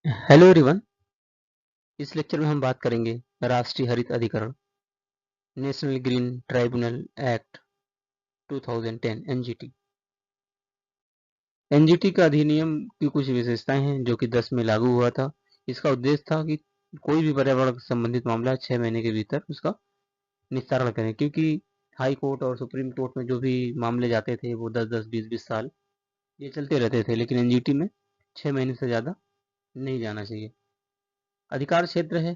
Hello everyone. इस lecture में हम बात करेंगे राष्ट्रीय हरित अधिकरण national green tribunal act 2010 NGT. NGT का अधिनियम की कुछ विशेषताएं हैं जो कि 10 में लागू हुआ था। इसका उद्देश्य था कि कोई भी पर्यावरण से संबंधित मामला 6 महीने के भीतर उसका निस्तारण करें, क्योंकि हाई कोर्ट और सुप्रीम कोर्ट में जो भी मामले जाते थे वो 10-10, 20-20 साल ये चलते रहते थे, लेकिन एनजीटी में 6 महीने से ज़्यादा नहीं जाना चाहिए। अधिकार क्षेत्र है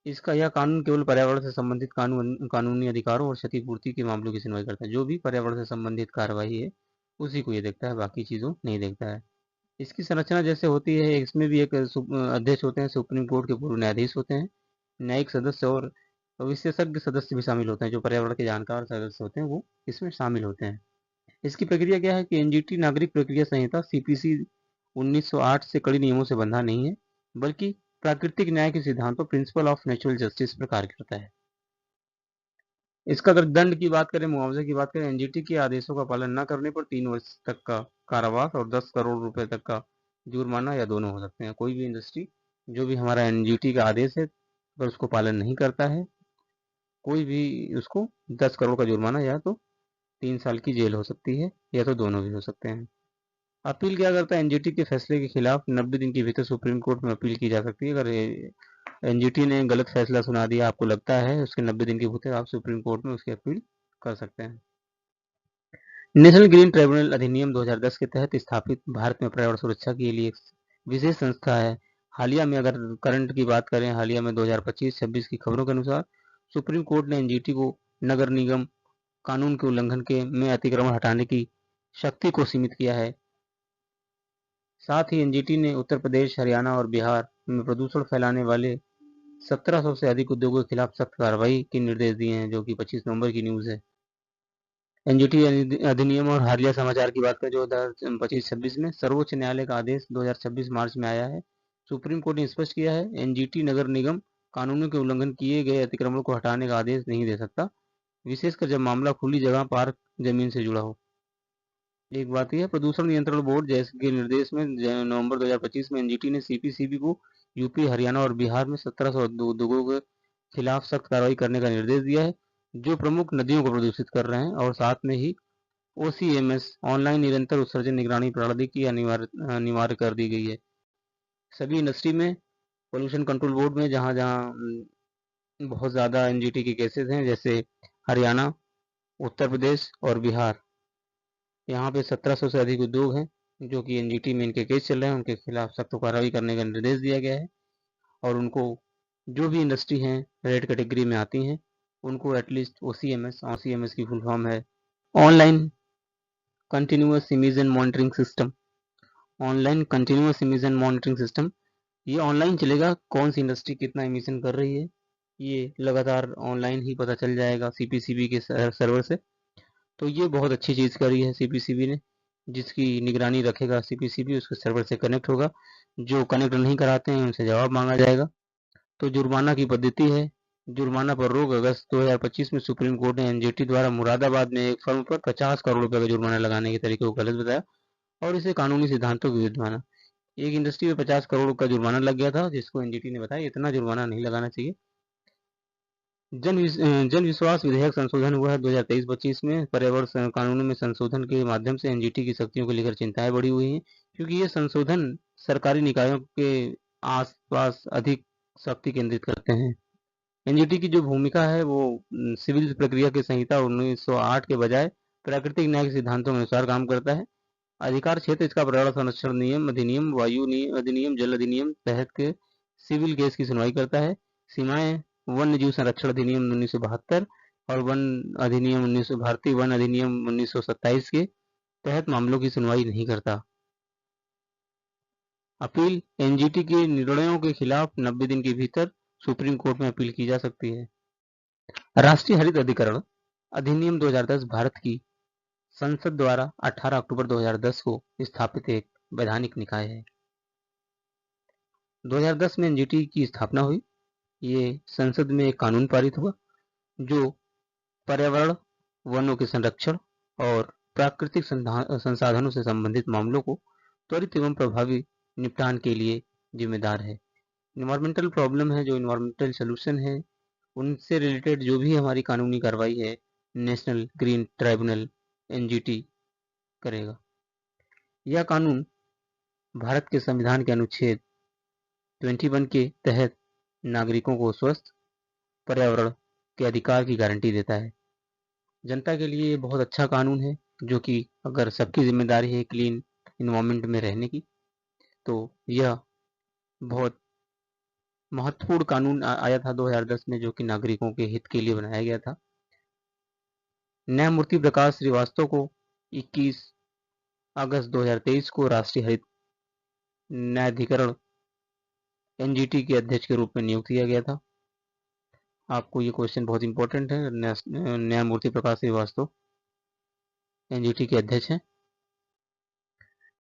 इसका, यह कानून केवल पर्यावरण से संबंधित कानूनी अधिकारों और क्षतिपूर्ति के मामलों की सुनवाई करता है। जो भी पर्यावरण से संबंधित कार्रवाई है उसी को ये देखता है, बाकी चीज़ों नहीं देखता है। इसकी संरचना जैसे होती है, इसमें भी एक अध्यक्ष होते हैं, सुप्रीम कोर्ट के पूर्व न्यायाधीश होते हैं, न्यायिक सदस्य और विशेषज्ञ सदस्य भी शामिल होते हैं। जो पर्यावरण के जानकार सदस्य होते हैं वो इसमें शामिल होते हैं। इसकी प्रक्रिया क्या है कि एनजीटी नागरिक प्रक्रिया संहिता सीपीसी 1908 से कड़ी नियमों से बंधा नहीं है, बल्कि प्राकृतिक न्याय के सिद्धांतों प्रिंसिपल ऑफ नेचुरल जस्टिस पर कार्य करता है। इसका अगर दंड की बात करें, मुआवजे की बात करें, एनजीटी के आदेशों का पालन न करने पर 3 वर्ष तक का कारावास और 10 करोड़ रुपए तक का जुर्माना या दोनों हो सकते हैं। कोई भी इंडस्ट्री जो भी हमारा एनजीटी का आदेश है अगर उसको पालन नहीं करता है, कोई भी उसको 10 करोड़ का जुर्माना या तो 3 साल की जेल हो सकती है, या तो दोनों भी हो सकते हैं। अपील क्या करता है, एनजीटी के फैसले के खिलाफ 90 दिन के भीतर सुप्रीम कोर्ट में अपील की जा सकती है। अगर एनजीटी ने गलत फैसला सुना दिया, आपको लगता है, उसके 90 दिन के भीतर आप सुप्रीम कोर्ट में उसकी अपील कर सकते हैं। नेशनल ग्रीन ट्राइब्यूनल अधिनियम 2010 के तहत स्थापित भारत में पर्यावरण सुरक्षा के लिए एक विशेष संस्था है। हालिया में अगर करंट की बात करें, हालिया में 2025-26 की खबरों के अनुसार सुप्रीम कोर्ट ने एनजीटी को नगर निगम कानून के उल्लंघन के में अतिक्रमण हटाने की शक्ति को सीमित किया है। साथ ही एनजीटी ने उत्तर प्रदेश, हरियाणा और बिहार में प्रदूषण फैलाने वाले 1700 से अधिक उद्योगों के खिलाफ सख्त कार्रवाई के निर्देश दिए हैं, जो कि 25 नवंबर की न्यूज़ है। एनजीटी अधिनियम और हालिया समाचार की बात करें, जो 2025-26 में सर्वोच्च न्यायालय का आदेश 2026 मार्च में आया है। सुप्रीम कोर्ट ने स्पष्ट किया है, एनजीटी नगर निगम कानूनों के उल्लंघन किए गए अतिक्रमण को हटाने का आदेश नहीं दे सकता, विशेषकर जब मामला खुली जगह, पार्क, जमीन से जुड़ा हो। एक बात यह, प्रदूषण नियंत्रण बोर्ड जैसे के निर्देश में नवंबर 2025 में एनजीटी ने सीपीसीबी को यूपी, हरियाणा और बिहार में 1700 उद्योगों के खिलाफ सख्त कार्रवाई करने का निर्देश दिया है जो प्रमुख नदियों को प्रदूषित कर रहे हैं, और साथ में ही ओसीएमएस ऑनलाइन निरंतर उत्सर्जन निगरानी प्रणाली की अनिवार्य कर दी गई है। सभी इंडस्ट्री में पोल्यूशन कंट्रोल बोर्ड में जहाँ जहाँ बहुत ज़्यादा एनजीटी के केसेस हैं, जैसे हरियाणा, उत्तर प्रदेश और बिहार, यहाँ पे 1700 से अधिक उद्योग हैं जो कि एनजीटी में इनके केस चल रहे हैं, उनके खिलाफ सख्त कार्रवाई करने का निर्देश दिया गया है। और उनको जो भी इंडस्ट्री हैं रेड कैटेगरी में आती हैं उनको एटलीस्ट ओसीएमएस की फुल फॉर्म है online continuous emission monitoring system. Online continuous emission monitoring system ये ऑनलाइन चलेगा, कौन सी इंडस्ट्री कितना इमिशन कर रही है ये लगातार ऑनलाइन ही पता चल जाएगा सीपीसीबी के सर्वर से। तो ये बहुत अच्छी चीज़ करी है सीपीसीबी ने, जिसकी निगरानी रखेगा सीपीसीबी उसके सर्वर से कनेक्ट होगा। जो कनेक्ट नहीं कराते हैं उनसे जवाब मांगा जाएगा। तो जुर्माना की पद्धति है, जुर्माना पर रोक। अगस्त 2025 में सुप्रीम कोर्ट ने एनजीटी द्वारा मुरादाबाद में एक फर्म पर 50 करोड़ रुपए का जुर्माना लगाने के तरीके को गलत बताया और इसे कानूनी सिद्धांतों के विरुद्ध माना। एक इंडस्ट्री में 50 करोड़ का जुर्माना लग गया था, जिसको एनजीटी ने बताया इतना जुर्माना नहीं लगाना चाहिए। जन विश्वास विधेयक संशोधन हुआ है 2023-25 में। पर्यावरण कानूनों में संशोधन के माध्यम से एनजीटी की शक्तियों को लेकर चिंताएं बढ़ी हुई हैं, क्योंकि ये संशोधन सरकारी निकायों के आसपास अधिक शक्ति केंद्रित करते हैं। एनजीटी की जो भूमिका है वो सिविल प्रक्रिया की संहिता 1908 के बजाय प्राकृतिक न्याय के सिद्धांतों के अनुसार काम करता है। अधिकार क्षेत्र इसका पर्यावरण संरक्षण नियम अधिनियम, वायु अधिनियम, जल अधिनियम तहत के सिविल केस की सुनवाई करता है। सीमाएं वन्य जीव संरक्षण अधिनियम 1972 और भारतीय वन अधिनियम 1927 के तहत मामलों की सुनवाई नहीं करता। अपील एनजीटी के निर्णयों के खिलाफ 90 दिन के भीतर सुप्रीम कोर्ट में अपील की जा सकती है। राष्ट्रीय हरित अधिकरण अधिनियम 2010 भारत की संसद द्वारा 18 अक्टूबर 2010 को स्थापित एक वैधानिक निकाय है। 2010 में एनजीटी की स्थापना हुई। ये संसद में एक कानून पारित हुआ जो पर्यावरण, वनों के संरक्षण और प्राकृतिक संसाधनों से संबंधित मामलों को त्वरित एवं प्रभावी निपटान के लिए जिम्मेदार है। इन्वायरमेंटल प्रॉब्लम है, जो इन्वायरमेंटल सोल्यूशन है, उनसे रिलेटेड जो भी हमारी कानूनी कार्रवाई है, नेशनल ग्रीन ट्राइब्यूनल एनजीटी करेगा। यह कानून भारत के संविधान के अनुच्छेद 21 के तहत नागरिकों को स्वस्थ पर्यावरण के अधिकार की गारंटी देता है। जनता के लिए ये बहुत अच्छा कानून है, जो कि अगर सबकी जिम्मेदारी है क्लीन इन्वायरमेंट में रहने की, तो यह बहुत महत्वपूर्ण कानून आया था 2010 में, जो कि नागरिकों के हित के लिए बनाया गया था। न्यायमूर्ति प्रकाश श्रीवास्तव को 21 अगस्त 2023 को राष्ट्रीय हरित न्यायाधिकरण एनजीटी के अध्यक्ष के रूप में नियुक्त किया गया था। आपको ये क्वेश्चन बहुत इंपॉर्टेंट है। न्यायमूर्ति प्रकाश श्रीवास्तव एनजीटी के अध्यक्ष हैं।